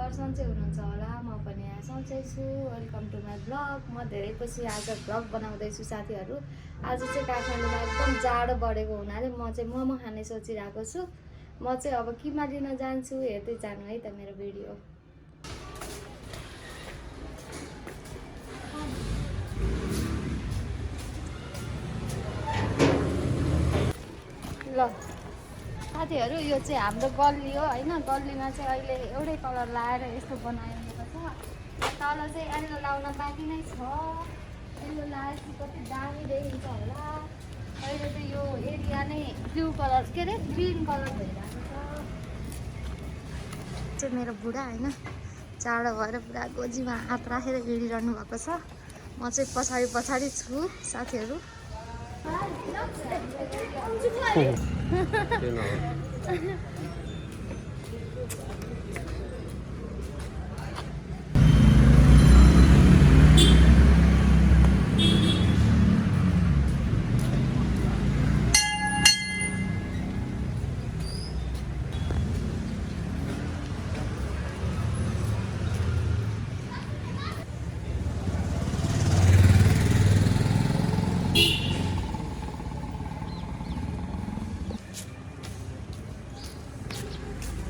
सबैजनाहरू सन्चै हुनुहुन्छ होला। म पनि यहाँ सन्चै छु। Welcome to my blog. म धेरै पछि आज ब्लग बनाउँदैछु साथीहरू। आज चाहिँ काठमाडौँमा एकदम जाडो बढेको हुनाले म चाहिँ मोमो खाने सोचिरहेको छु। म चाहिँ अब किमा लिन जान्छु, हेर्दै जानु है त मेरो भिडियो। ल साथीहरू, यो चाहिँ हाम्रो गल्ली हो होइन। गल्लीमा चाहिँ अहिले एउटै कलर लाएर यस्तो बनाइएको छ। तल चाहिँ येल्लो लाउन बाँकी नै छ। येल्लो लाएपछि कति दामी देखिन्छ होला। अहिले चाहिँ यो एरिया नै ब्लू कलर के अरे ग्रिन कलर भइरहेको छ। चाहिँ मेरो बुढा होइन, चाँडो भएर पुरा गोजीमा हात राखेर हिँडिरहनु भएको छ। म चाहिँ पछाडि पछाडि छु साथीहरू।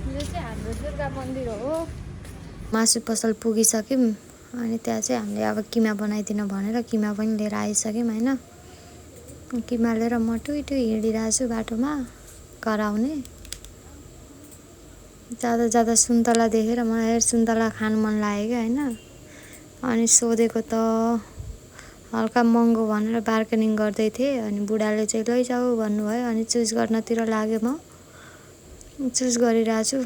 यो चाहिँ हाम्रो दुर्गा मन्दिर हो। मासु पसल पुगिसक्यौँ अनि त्यहाँ चाहिँ हामीले अब किमा बनाइदिनु भनेर किमा पनि लिएर आइसक्यौँ होइन। किमा लिएर म टुई हिँडिरहेको छु बाटोमा घर आउने। जाँदा सुन्तला देखेर मलाई सुन्तला खानु मन लाग्यो क्या होइन। अनि सोधेको त हल्का महँगो भनेर बार्गेनिङ गर्दै थिएँ। अनि बुढाले चाहिँ लैजाऊ भन्नुभयो। अनि चुज गर्नतिर लाग्यो। म चुज गरिरहेको छु।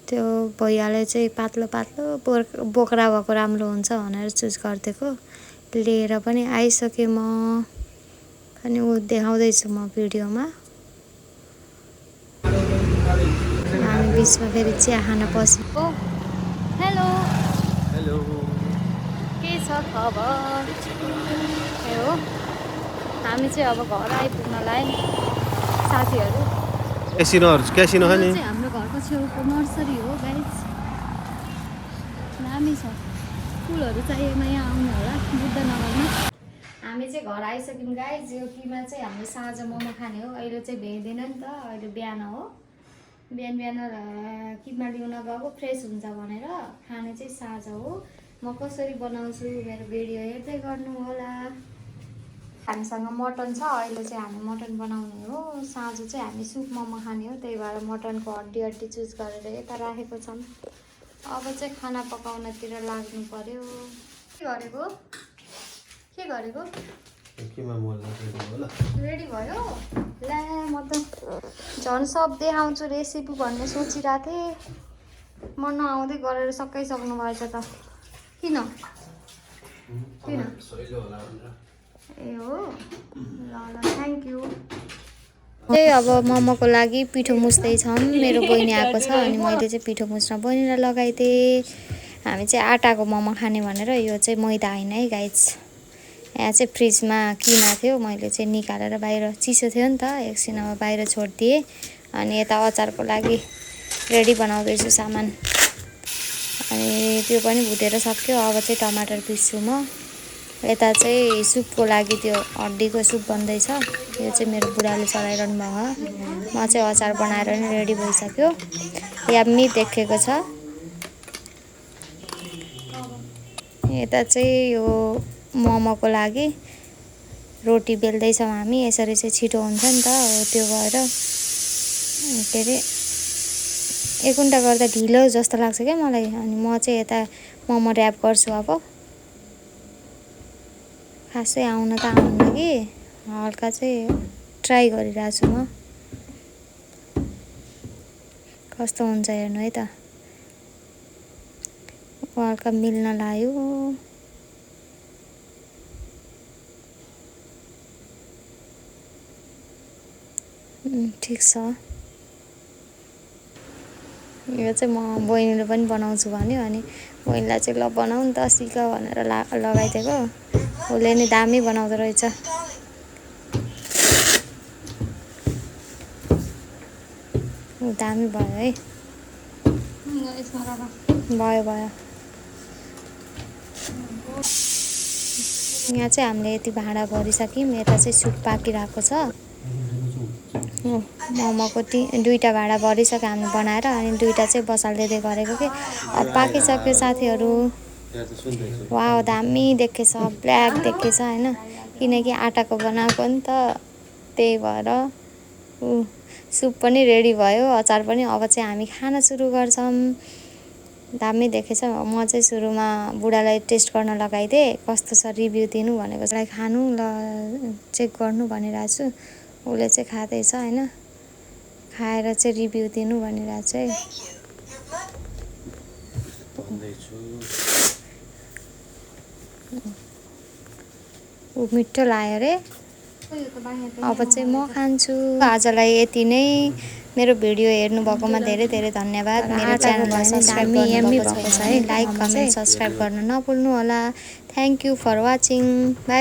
त्यो भैयाले चाहिँ पातलो पातलो बोक्रा भएको राम्रो हुन्छ भनेर चुज गरिदिएको। लिएर पनि आइसकेँ म। अनि ऊ देखाउँदैछु म भिडियोमा। हामी बिचमा फेरि चिया खान पसेको। हेलो हेलो, के छ खबर? ए हो, हामी चाहिँ अब घर आइपुग्न लाग्यो साथीहरू। क्यासिनो यो खाने चाहिँ हाम्रो घरको छेउको नर्सरी हो गाइस। दामी छ। फुलहरू चाहिएमा यहाँ आउनु होला बुद्धनगरमा। हामी चाहिँ घर आइसक्यौँ गाइस। यो किमा चाहिँ हाम्रो साँझ मोमो खाने हो। अहिले चाहिँ भ्याइँदैन नि त, अहिले बिहान हो। बिहान किमा ल्याउन गएको फ्रेस हुन्छ भनेर। खाने चाहिँ साँझ हो। म कसरी बनाउँछु मेरो भिडियो हेर्दै गर्नु होला। हामीसँग मटन छ। अहिले चाहिँ हामी मटन बनाउने हो। साँझ चाहिँ हामी सुप मोमो खाने हो। त्यही भएर मटनको हड्डी चुज गरेर यता राखेको छौँ। अब चाहिँ खाना पकाउनतिर लाग्नु पर्यो। के गरेको? रेडी भयो? ला म त झन् सब देखाउँछु रेसिपी भन्ने सोचिरहेको थिएँ। म नआउँदै गरेर सकाइसक्नु भएछ त। किन? ए हो, ल थ्याङ्क यू। त्यही अब मोमोको लागि पिठो मुस्दैछौँ। मेरो बहिनी आएको छ अनि मैले चाहिँ पिठो मुस्न बहिनीलाई लगाइदिएँ। हामी चाहिँ आटाको मोमो खाने भनेर। यो चाहिँ मैदा होइन है गाइस। यहाँ चाहिँ फ्रिजमा किमा थियो, मैले चाहिँ निकालेर बाहिर, चिसो थियो नि त, एकछिनमा बाहिर छोडिदिएँ। अनि यता अचारको लागि रेडी बनाउँदैछु सामान। अनि त्यो पनि भुटेर सक्यो। अब चाहिँ टमाटर पिस्छु म। यता चाहिँ सुपको लागि त्यो हड्डीको सुप बन्दैछ। यो चाहिँ मेरो बुढाले चलाइरहनु भएको। म चाहिँ अचार बनाएर नि रेडी भइसक्यो। यम्मी देखेको छ। यता चाहिँ यो मोमोको लागि रोटी बेल्दैछौँ हामी। यसरी चाहिँ छिटो हुन्छ नि त, हो त्यो भएर के अरे 1 घन्टा गर्दा ढिलो जस्तो लाग्छ क्या मलाई। अनि म चाहिँ यता मोमो ऱ्याप गर्छु। अब खासै आउन त आउन्न कि हल्का चाहिँ ट्राई गरिरहेको छु म। कस्तो हुन्छ हेर्नु है त। हल्का मिल्न लाग्यो। ठिक छ। यो चाहिँ म बहिनीले पनि बनाउँछु भन्यो। अनि बहिनीलाई चाहिँ ल बनाऊ नि त सिक भनेर लगाइदिएको। उसले नि दामी बनाउँदो रहेछ। दामी भयो है। यसमा भयो भयो। यहाँ चाहिँ हामीले यति भाँडा भरिसक्यौँ। यता चाहिँ सुप पाकिरहेको छ। मोमोको 2टा भाँडा भरिसक्यो हामीले बनाएर, अनि 2टा चाहिँ बसाल्दै गरेको कि अब पाकिसक्यो साथीहरू। वाउ दामी देखेछ, ब्ल्याक देखेछ होइन, किनकि आटाको बनाएको नि त, त्यही भएर। सुप पनि रेडी भयो, अचार पनि। अब चाहिँ हामी खान सुरु गर्छौँ। दामी देखेछ। म चाहिँ सुरुमा बुढालाई टेस्ट गर्न लगाइदिएँ, कस्तो छ रिभ्यू दिनु भनेको चाहिँ खानु ल चेक गर्नु भनिरहेको छु। उसले चाहिँ खाँदैछ होइन, खाएर चाहिँ रिभ्यू दिनु भनिरहेको चाहिँ। मिठो लाग्यो अरे। अब चाहिँ म खान्छु। आजलाई यति नै। मेरो भिडियो हेर्नुभएकोमा धेरै धेरै धन्यवाद। मेरो च्यानललाई सब्सक्राइब गर्नुभएको छ है, लाइक कमेन्ट सब्सक्राइब गर्न नभुल्नु होला। Thank you for watching. By.